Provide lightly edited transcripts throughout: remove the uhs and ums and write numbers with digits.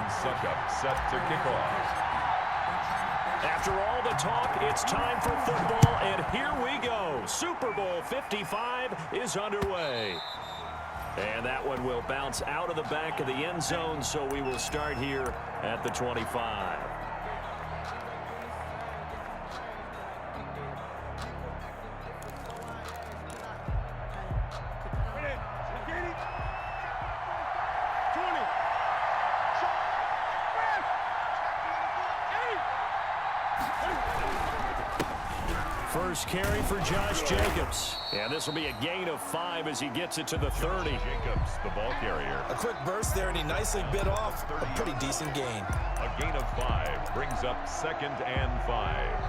Suckup set to kick off. After all the talk, it's time for football, and here we go. Super Bowl 55 is underway. And that one will bounce out of the back of the end zone, so we will start here at the 25. First carry for Josh Jacobs. And this will be a gain of 5 as he gets it to the 30. Jacobs, the ball carrier. A quick burst there, and he nicely bit off a pretty decent gain. A gain of 5 brings up 2nd and 5.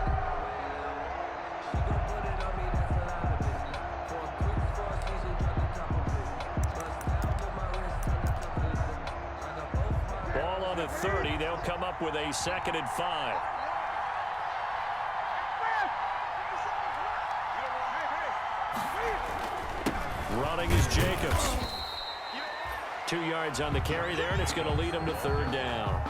Ball on the 30. They'll come up with a 2nd and 5. Running is Jacobs. 2 yards on the carry there, and it's going to lead him to 3rd down.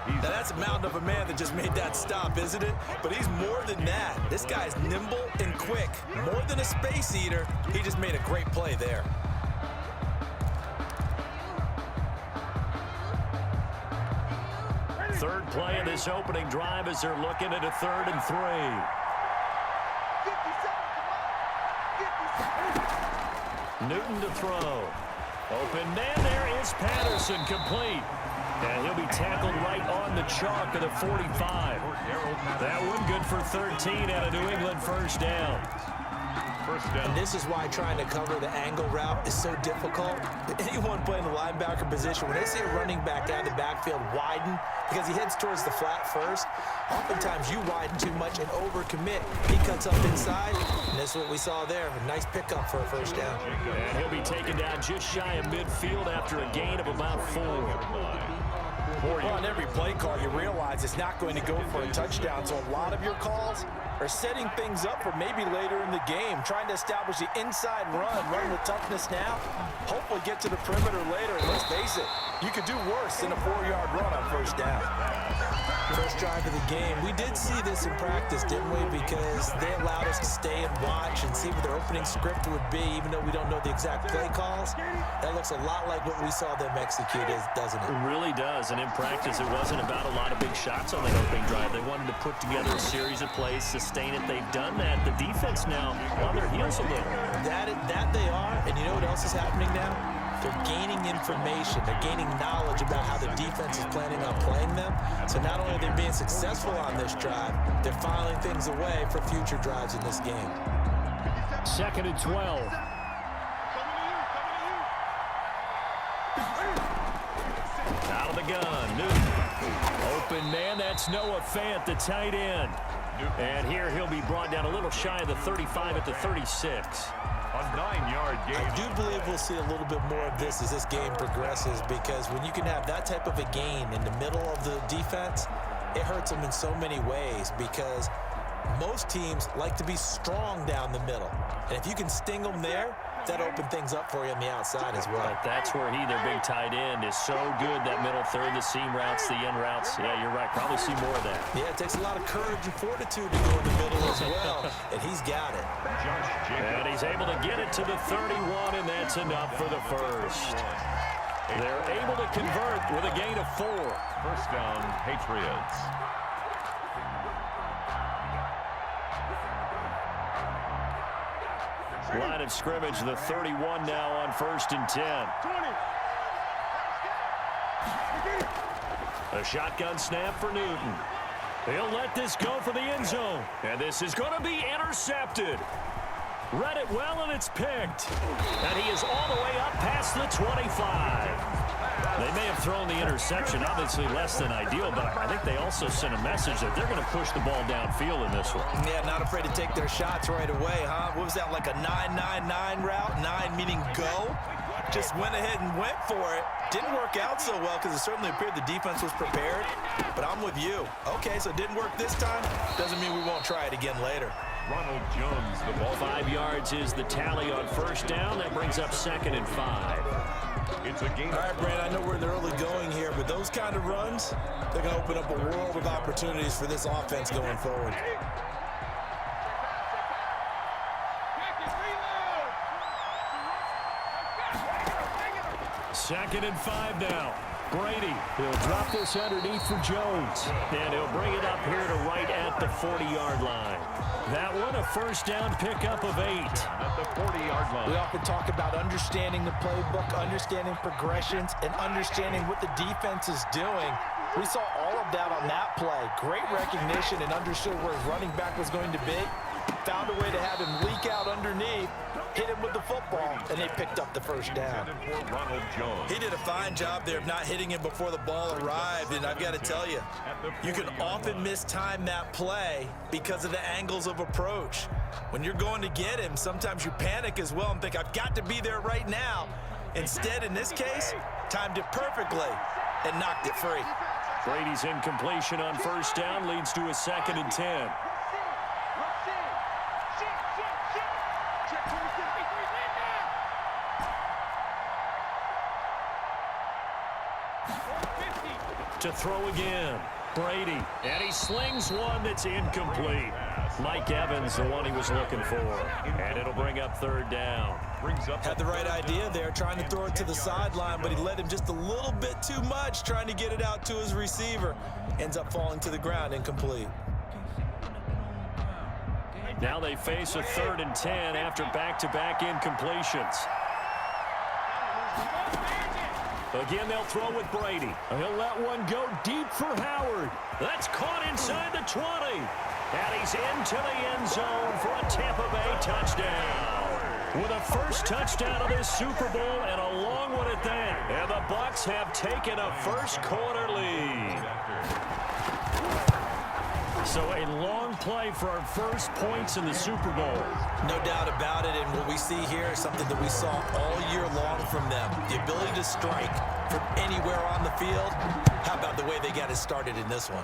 Now that's a mountain of a man that just made that stop, isn't it? But he's more than that. This guy's nimble and quick. More than a space eater, he just made a great play there. Third play of this opening drive as they're looking at a 3rd and 3. Newton to throw. Open man, there is Patterson, complete. And he'll be tackled right on the chalk of the 45. That one good for 13 out of New England, first down. And this is why trying to cover the angle route is so difficult. Anyone playing the linebacker position, when they see a running back out of the backfield widen because he heads towards the flat first, oftentimes you widen too much and overcommit. He cuts up inside, and this is what we saw there. A nice pickup for a first down. And he'll be taken down just shy of midfield after a gain of about 4. Well, on every play call, you realize it's not going to go for a touchdown, so a lot of your calls are setting things up for maybe later in the game, trying to establish the inside run with toughness now, hopefully get to the perimeter later. And let's face it, you could do worse than a 4-yard run on first down. First drive of the game. We did see this in practice, didn't we? Because they allowed us to stay and watch and see what their opening script would be, even though we don't know the exact play calls. That looks a lot like what we saw them execute, doesn't it? It really does. And in practice, it wasn't about a lot of big shots on that opening drive. They wanted to put together a series of plays, sustain it. They've done that. The defense now on their heels a little. That they are. And you know what else is happening now? They're gaining information. They're gaining knowledge about how the defense is planning on playing them. So not only are they being successful on this drive, they're filing things away for future drives in this game. 2nd and 12. Out of the gun. Newton. Open man. That's Noah Fant, the tight end. And here he'll be brought down a little shy of the 35 at the 36. A 9-yard gain. I do believe we'll see a little bit more of this as this game progresses, because when you can have that type of a gain in the middle of the defense, it hurts them in so many ways, because most teams like to be strong down the middle. And if you can sting them there, that open things up for you on the outside as well. But that's where their big tight end, is so good. That middle third, the seam routes, the end routes. Yeah, you're right. Probably see more of that. Yeah, it takes a lot of courage and fortitude to go in the middle as well, and he's got it. And he's able to get it to the 31, and that's enough for the first. They're able to convert with a gain of 4. First down, Patriots. Line of scrimmage, the 31 now on 1st and 10. A shotgun snap for Newton. He'll let this go for the end zone. And this is going to be intercepted. Read it well, and it's picked. And he is all the way up past the 25. They may have thrown the interception, obviously less than ideal, but I think they also sent a message that they're going to push the ball downfield in this one. Yeah, not afraid to take their shots right away, huh? What was that, like a 9-9-9 route? 9 meaning go? Just went ahead and went for it. Didn't work out so well because it certainly appeared the defense was prepared, but I'm with you. Okay, so it didn't work this time. Doesn't mean we won't try it again later. Ronald Jones, the ball. 5 yards is the tally on first down. That brings up 2nd and 5. It's a game. All right, Brand, I know we're in the early going here, but those kind of runs, they're going to open up a world of opportunities for this offense going forward. Second and 5 now. Brady, he'll drop this underneath for Jones. And he'll bring it up here to right at the 40-yard line. That one, a first down pickup of 8. At the 40-yard line. We often talk about understanding the playbook, understanding progressions, and understanding what the defense is doing. We saw all of that on that play. Great recognition and understood where his running back was going to be. Found a way to have him leak out underneath, hit him with the football, and they picked up the first down. He did a fine job there of not hitting him before the ball arrived, and I've got to tell you, you can often mistime that play because of the angles of approach. When you're going to get him, sometimes you panic as well and think, I've got to be there right now. Instead, in this case, timed it perfectly and knocked it free. Brady's incompletion on first down leads to a 2nd and 10. To throw again, Brady, and he slings one that's incomplete. Mike Evans, the one he was looking for, and it'll bring up 3rd down. Had the right idea there, trying to throw it to the sideline, but he led him just a little bit too much, trying to get it out to his receiver. Ends up falling to the ground, incomplete. Now they face a 3rd and 10 after back-to-back incompletions. Again, they'll throw with Brady. He'll let one go deep for Howard. That's caught inside the 20. And he's into the end zone for a Tampa Bay touchdown. With a first touchdown of this Super Bowl and a long one at that. And the Bucs have taken a first-quarter lead. So a long play for our first points in the Super Bowl. No doubt about it, and what we see here is something that we saw all year long from them. The ability to strike from anywhere on the field. How about the way they got it started in this one?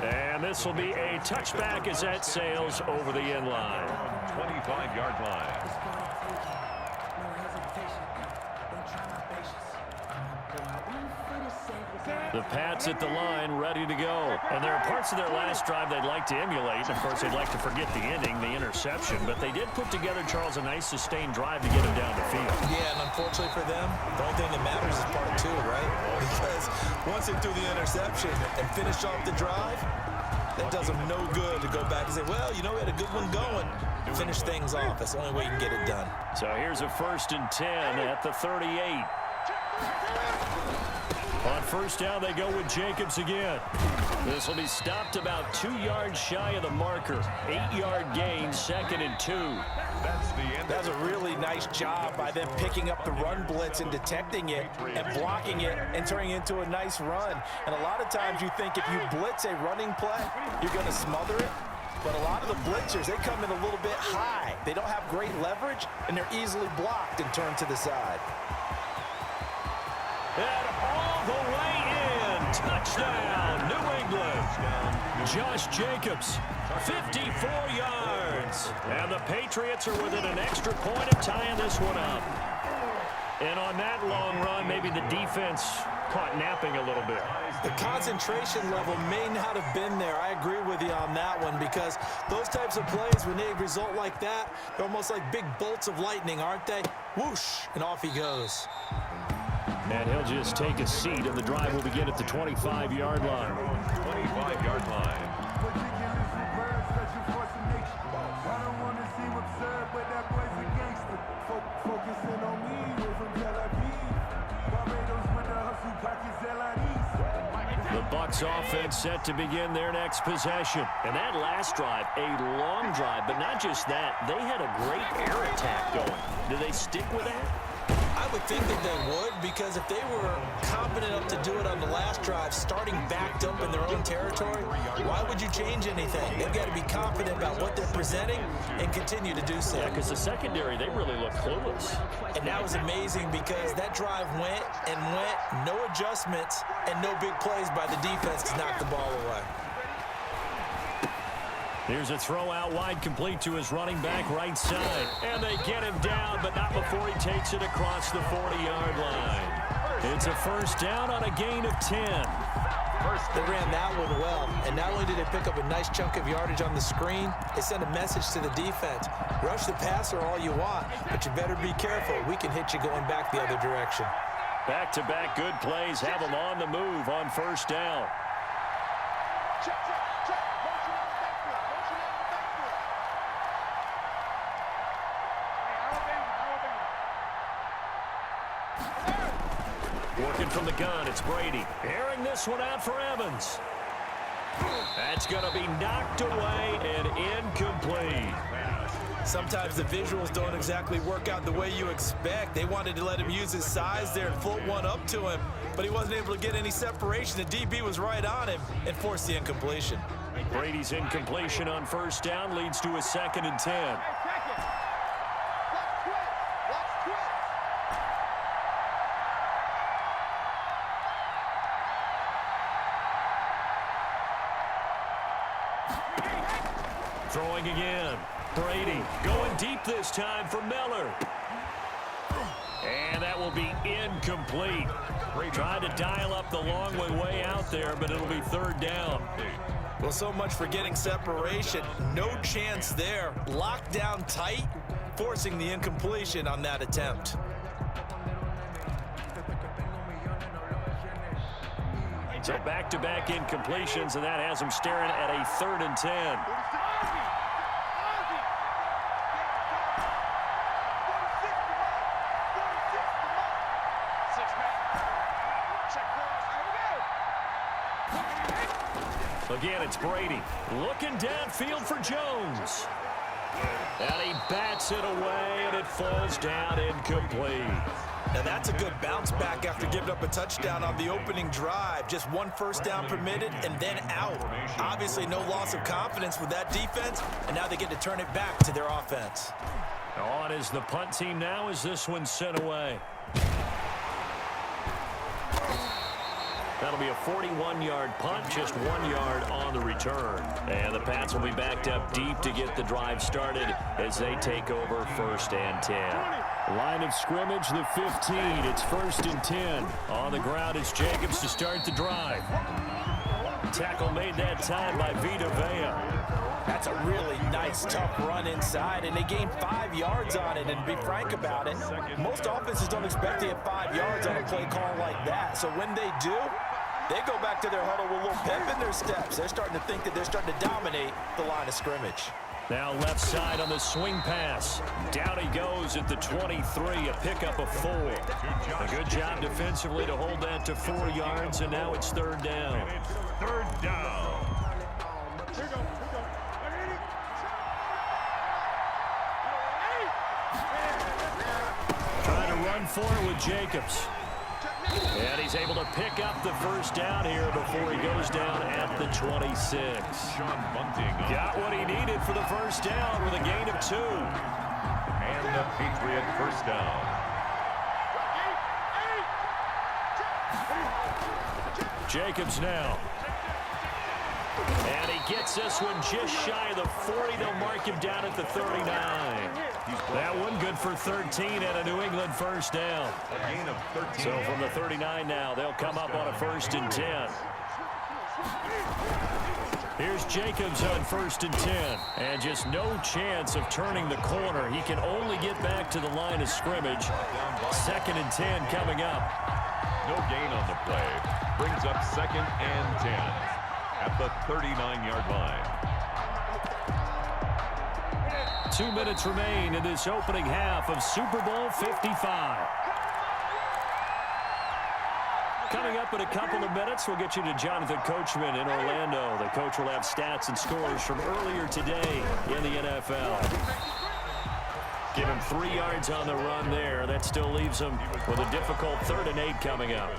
And this will be a touchback as that sails over the end line. 25-yard line. The Pats at the line, ready to go. And there are parts of their last drive they'd like to emulate. Of course, they'd like to forget the ending, the interception. But they did put together, Charles, a nice sustained drive to get him down the field. Yeah, and unfortunately for them, the only thing that matters is part 2, right? Because once they threw the interception and finished off the drive, that does them no good to go back and say, well, you know, we had a good one going. Finish things off. That's the only way you can get it done. So here's a 1st and 10 at the 38. On first down, they go with Jacobs again. This will be stopped about 2 yards shy of the marker. 8-yard gain, 2nd and 2. That's a really nice job by them picking up the run blitz and detecting it and blocking it and turning it into a nice run. And a lot of times you think if you blitz a running play, you're going to smother it. But a lot of the blitzers, they come in a little bit high. They don't have great leverage, and they're easily blocked and turned to the side. And all the way in. Touchdown, New England. Josh Jacobs, 54 yards. And the Patriots are within an extra point of tying this one up. And on that long run, maybe the defense caught napping a little bit. The concentration level may not have been there. I agree with you on that one because those types of plays, when they result like that, they're almost like big bolts of lightning, aren't they? Whoosh, and off he goes. And he'll just take a seat, and the drive will begin at the 25-yard line. 25-yard line. The Bucs offense set to begin their next possession. And that last drive, a long drive, but not just that. They had a great air attack going. Do they stick with that? I would think that they would, because if they were competent enough to do it on the last drive, starting backed up in their own territory, why would you change anything? They've got to be confident about what they're presenting and continue to do so. Yeah, because the secondary, they really look clueless. And that was amazing because that drive went and went, no adjustments, and no big plays by the defense to knock the ball away. Here's a throw out wide, complete to his running back right side. And they get him down, but not before he takes it across the 40-yard line. It's a first down on a gain of 10. They ran that one well, and not only did they pick up a nice chunk of yardage on the screen, they sent a message to the defense. Rush the passer all you want, but you better be careful. We can hit you going back the other direction. Back-to-back good plays have them on the move on first down. Working from the gun, it's Brady. Airing this one out for Evans. That's going to be knocked away and incomplete. Sometimes the visuals don't exactly work out the way you expect. They wanted to let him use his size there and float one up to him, but he wasn't able to get any separation. The DB was right on him and forced the incompletion. Brady's incompletion on first down leads to a 2nd and 10. Throwing again. Brady going deep this time for Miller. And that will be incomplete. Tried to dial up the long way out there, but it'll be 3rd down. Well, so much for getting separation. No chance there. Locked down tight, forcing the incompletion on that attempt. So back-to-back incompletions, and that has him staring at a 3rd and 10. Again, it's Brady looking downfield for Jones. And he bats it away, and it falls down incomplete. Now that's a good bounce back after giving up a touchdown on the opening drive. Just one first down permitted and then out. Obviously no loss of confidence with that defense, and now they get to turn it back to their offense. On is the punt team now as this one's sent away. That'll be a 41-yard punt, just 1 yard on the return. And the Pats will be backed up deep to get the drive started as they take over 1st and 10. Line of scrimmage, the 15. It's 1st and 10. On the ground, it's Jacobs to start the drive. Tackle made that time by Vita Vea. That's a really nice, tough run inside, and they gained 5 yards on it. And to be frank about it, most offenses don't expect to get 5 yards on a play call like that. So when they do, they go back to their huddle with a little pep in their steps. They're starting to think that they're starting to dominate the line of scrimmage. Now left side on the swing pass. Down he goes at the 23, a pickup of 4. A good job defensively to hold that to 4 yards, and now it's 3rd down. And it's 3rd down. Trying to run for it with Jacobs. And he's able to pick up the first down here before he goes down at the 26. Got what he needed for the first down with a gain of 2. And the Patriot first down. Jacobs now. And he gets this one just shy of the 40. They'll mark him down at the 39. That one good for 13 and a New England first down. A gain of 13. So from the 39 now, they'll come up on a 1st and 10. Here's Jacobs on 1st and 10. And just no chance of turning the corner. He can only get back to the line of scrimmage. 2nd and 10 coming up. No gain on the play. Brings up 2nd and 10 at the 39-yard line. 2 minutes remain in this opening half of Super Bowl 55. Coming up in a couple of minutes, we'll get you to Jonathan Coachman in Orlando. The coach will have stats and scores from earlier today in the NFL. Give him 3 yards on the run there. That still leaves him with a difficult 3rd and 8 coming up.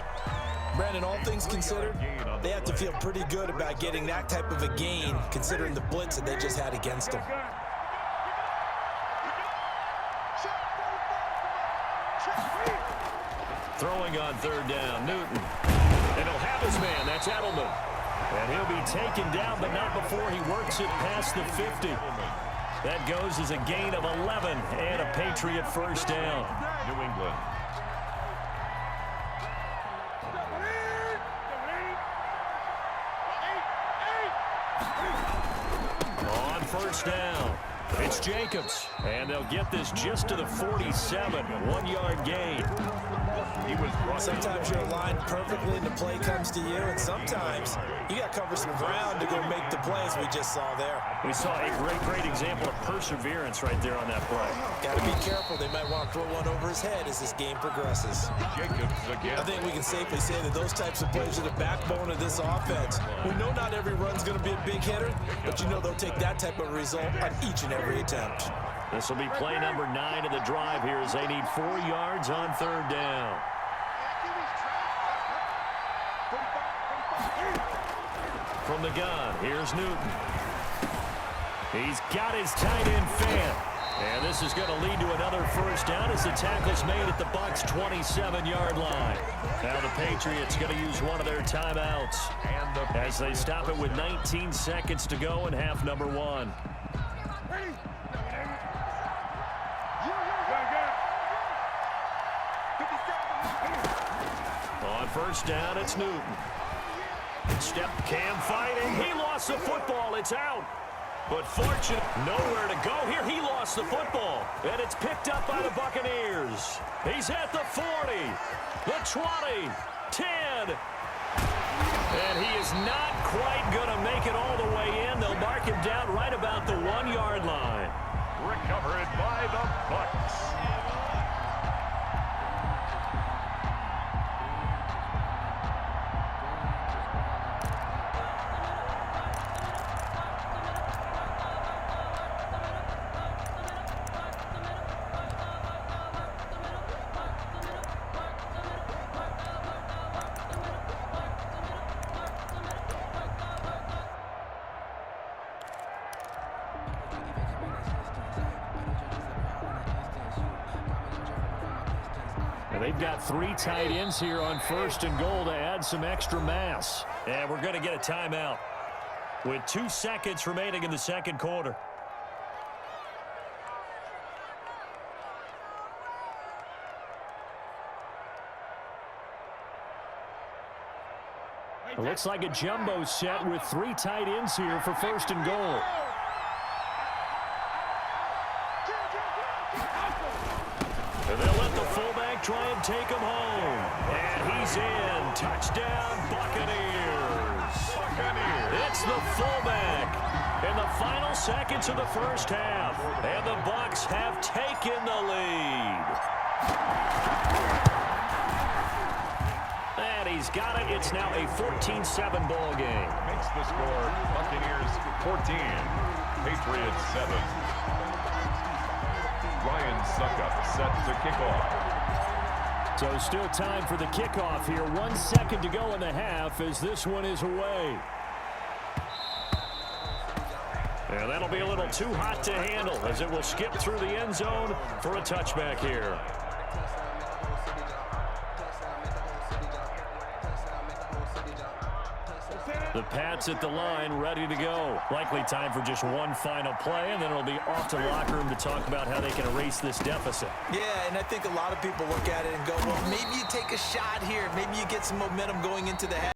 Brandon, all things considered, they have to feel pretty good about getting that type of a gain, considering the blitz that they just had against them. Throwing on 3rd down, Newton. And he'll have his man. That's Edelman. And he'll be taken down, but not before he works it past the 50. That goes as a gain of 11 and a Patriot first down. New England. On first down, it's Jacobs. And they'll get this just to the 47. 1-yard gain. Sometimes you're aligned perfectly and the play comes to you, and sometimes you got to cover some ground to go make the plays we just saw there. We saw a great example of perseverance right there on that play. Got to be careful. They might want to throw one over his head as this game progresses. Jacobs again. I think we can safely say that those types of plays are the backbone of this offense. We know not every run's going to be a big hitter, but you know they'll take that type of result on each and every attempt. This will be play number 9 of the drive here as they need 4 yards on third down. From the gun, here's Newton. He's got his tight end fan. And this is going to lead to another first down as the tackle's made at the Bucs' 27-yard line. Now the Patriots going to use one of their timeouts as they stop it with 19 seconds to go in half number 1. On first down, it's Newton. Step cam fighting. He lost the football. It's out. But fortunate, nowhere to go here. He lost the football. And it's picked up by the Buccaneers. He's at the 40, the 20, 10. And he is not quite going to make it all the way in. They'll mark him down right about the 1-yard line. Recovered by the Bucs. They've got 3 tight ends here on first and goal to add some extra mass. And we're going to get a timeout with 2 seconds remaining in the second quarter. It looks like a jumbo set with 3 tight ends here for first and goal. And they'll let the fullback try and take him home. And he's in. Touchdown, Buccaneers. It's the fullback in the final seconds of the first half. And the Bucs have taken the lead. And he's got it. It's now a 14-7 ball game. Makes the score Buccaneers 14, Patriots 7. Ryan Suckup set to kick off. So still time for the kickoff here. 1 second to go in the half as this one is away. And that'll be a little too hot to handle as it will skip through the end zone for a touchback here. The Pats at the line, ready to go. Likely time for just one final play, and then it'll be off to the locker room to talk about how they can erase this deficit. Yeah, and I think a lot of people look at it and go, well, maybe you take a shot here. Maybe you get some momentum going into the half.